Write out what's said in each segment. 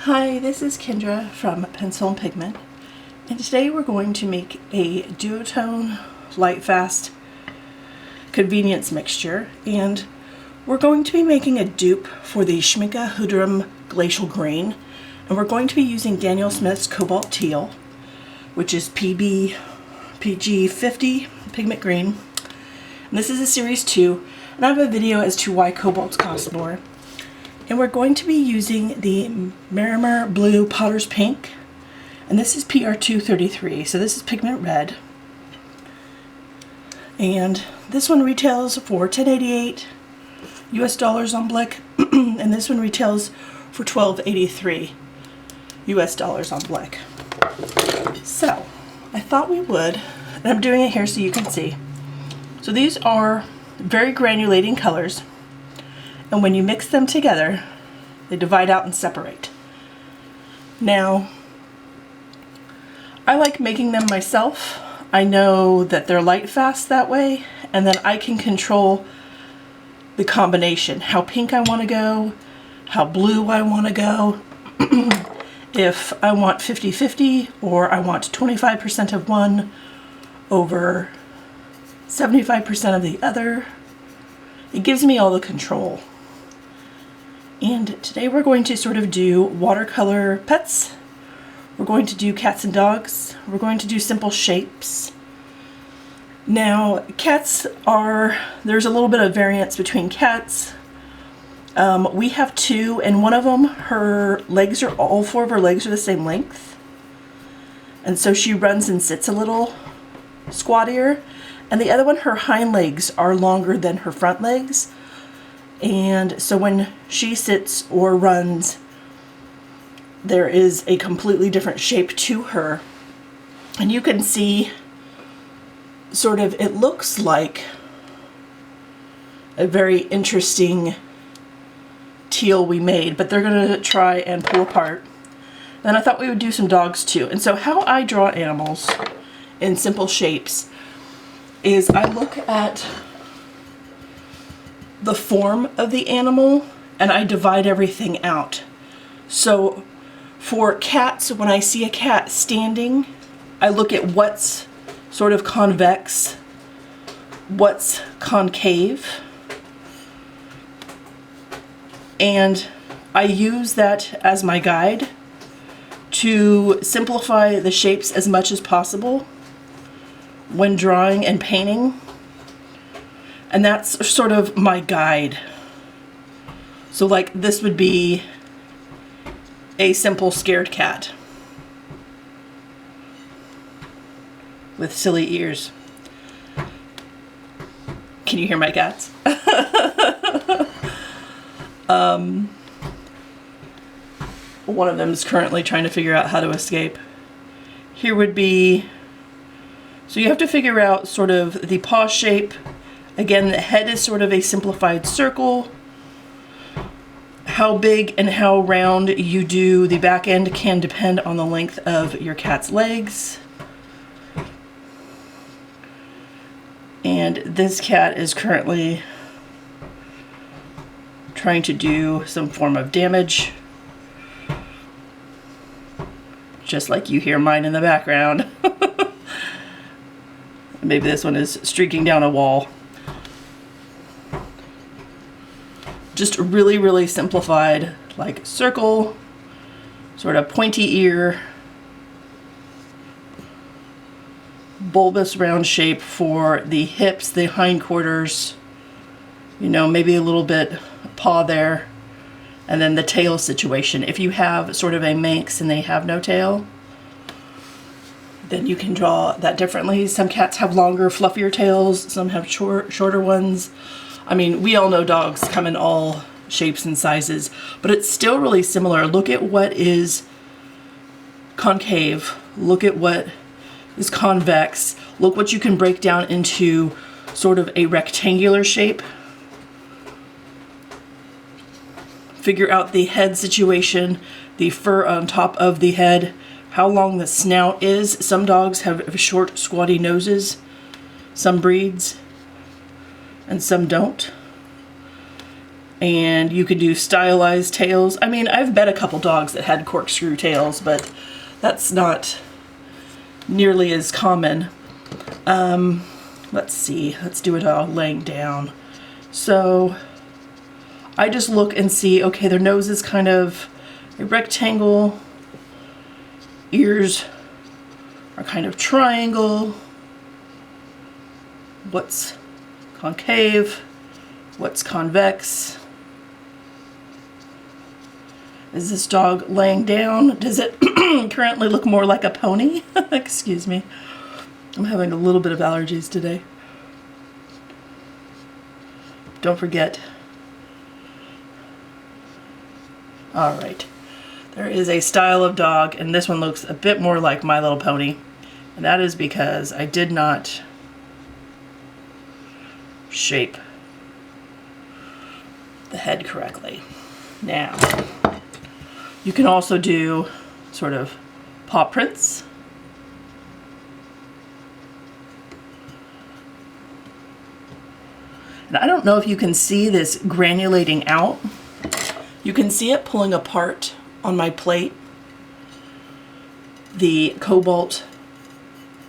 Hi, this is Kendra from Pencil and Pigment, and today we're going to make a Duotone Lightfast convenience mixture, and we're going to be making a dupe for the Schmincke Hudrum Glacial Green, and we're going to be using Daniel Smith's Cobalt Teal, which is PG50 Pigment Green, and this is a Series 2, and I have a video as to why cobalts cost more. And we're going to be using the Merrimer Blue Potter's Pink, and this is PR233, so this is pigment red. And this one retails for $10.88 US dollars on Blick, and this one retails for $12.83 US dollars on Blick. So I thought we would, and I'm doing it here so you can see. So these are very granulating colors. And when you mix them together, they divide out and separate. Now, I like making them myself. I know that they're light fast that way, and then I can control the combination, how pink I want to go, how blue I want to go, if I want 50-50 or I want 25% of one over 75% of the other. It gives me all the control. And today we're going to sort of do watercolor pets. We're going to do cats and dogs. We're going to do simple shapes. Now, cats there's a little bit of variance between cats. We have two, and one of them, all four of her legs are the same length. And so she runs and sits a little squattier. And the other one, her hind legs are longer than her front legs. And so when she sits or runs, there is a completely different shape to her. And you can see sort of, it looks like a very interesting teal we made, but they're going to try and pull apart. Then I thought we would do some dogs too. And so how I draw animals in simple shapes is I look at the form of the animal and I divide everything out. So for cats, when I see a cat standing, I look at what's sort of convex, what's concave, and I use that as my guide to simplify the shapes as much as possible when drawing and painting. And that's sort of my guide. So like this would be a simple scared cat with silly ears. Can you hear my cats? One of them is currently trying to figure out how to escape. Here would be, so you have to figure out sort of the paw shape. Again, the head is sort of a simplified circle. How big and how round you do the back end can depend on the length of your cat's legs. And this cat is currently trying to do some form of damage. Just like you hear mine in the background. Maybe this one is streaking down a wall. Just really, really simplified, like circle, sort of pointy ear, bulbous round shape for the hips, the hindquarters, you know, maybe a little bit paw there, and then the tail situation. If you have sort of a Manx and they have no tail, then you can draw that differently. Some cats have longer, fluffier tails, some have shorter ones. I mean, we all know dogs come in all shapes and sizes, but it's still really similar. Look at what is concave. Look at what is convex. Look what you can break down into sort of a rectangular shape. Figure out the head situation, the fur on top of the head, how long the snout is. Some dogs have short, squatty noses, some breeds, and some don't. And you could do stylized tails. I mean, I've met a couple dogs that had corkscrew tails, but that's not nearly as common. Let's see, let's do it all laying down. So I just look and see, okay, their nose is kind of a rectangle, ears are kind of triangle, what's concave, what's convex. Is this dog laying down? Does it currently look more like a pony? Excuse me. I'm having a little bit of allergies today. Don't forget. All right. There is a style of dog, and this one looks a bit more like My Little Pony. And that is because I did not shape the head correctly. Now, you can also do sort of paw prints. And I don't know if you can see this granulating out. You can see it pulling apart on my plate. The cobalt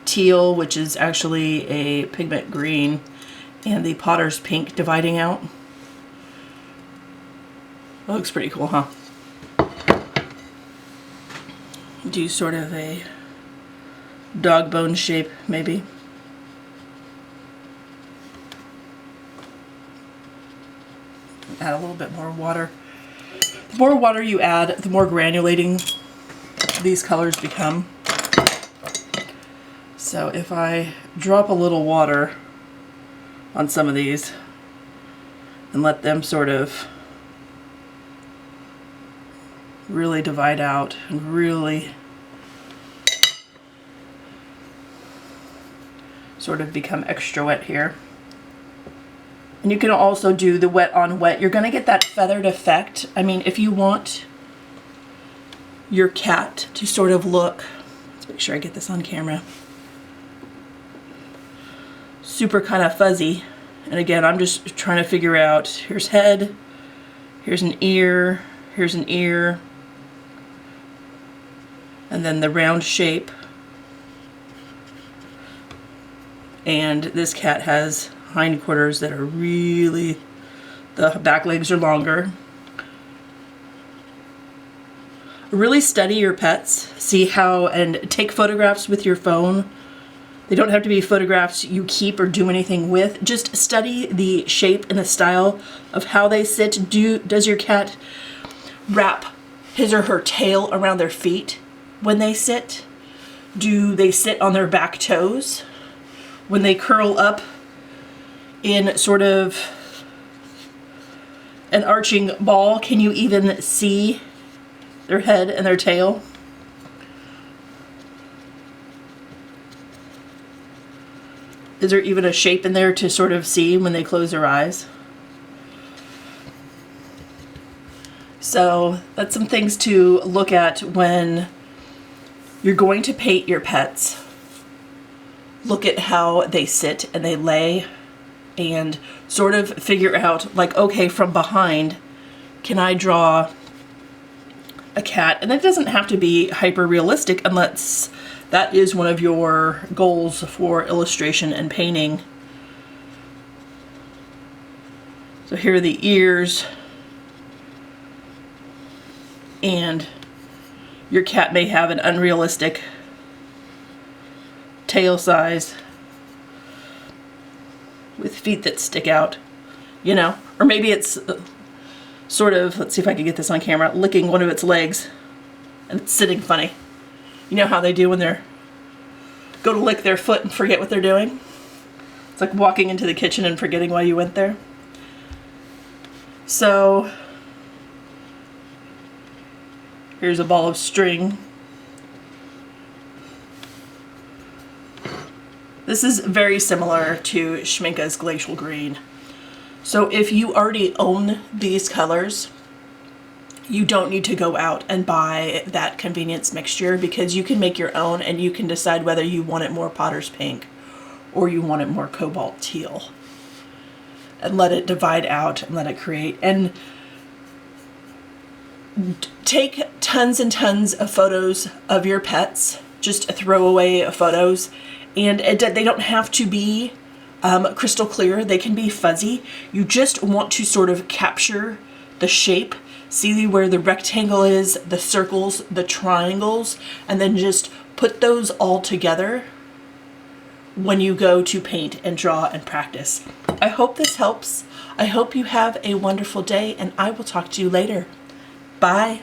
teal, which is actually a pigment green, and the potter's pink dividing out. That looks pretty cool, huh? Do sort of a dog bone shape, maybe. Add a little bit more water. The more water you add, the more granulating these colors become. So if I drop a little water on some of these and let them sort of really divide out and really sort of become extra wet here. And you can also do the wet on wet. You're going to get that feathered effect. I mean, if you want your cat to sort of look, let's make sure I get this on camera, super kind of fuzzy. And again, I'm just trying to figure out, here's head, here's an ear, and then the round shape. And this cat has hindquarters that are really, the back legs are longer. Really study your pets, see how, and take photographs with your phone. They don't have to be photographs you keep or do anything with. Just study the shape and the style of how they sit. Does your cat wrap his or her tail around their feet when they sit? Do they sit on their back toes? When they curl up in sort of an arching ball, can you even see their head and their tail? Is there even a shape in there to sort of see when they close their eyes? So that's some things to look at when you're going to paint your pets. Look at how they sit and they lay and sort of figure out, like, okay, from behind, can I draw a cat? And that doesn't have to be hyper realistic unless that is one of your goals for illustration and painting. So here are the ears, and your cat may have an unrealistic tail size with feet that stick out, you know, or maybe it's sort of, let's see if I can get this on camera, licking one of its legs and it's sitting funny. You know how they do when they're go to lick their foot and forget what they're doing? It's like walking into the kitchen and forgetting why you went there. So here's a ball of string. This is very similar to Schminke's Glacial Green. So if you already own these colors, you don't need to go out and buy that convenience mixture, because you can make your own and you can decide whether you want it more Potter's Pink or you want it more Cobalt Teal. and let it divide out and let it create. And take tons and tons of photos of your pets, just throwaway photos, and they don't have to be crystal clear. They can be fuzzy. You just want to sort of capture the shape, see where the rectangle is, the circles, the triangles, and then just put those all together when you go to paint and draw and practice. I hope this helps. I hope you have a wonderful day, and I will talk to you later. Bye.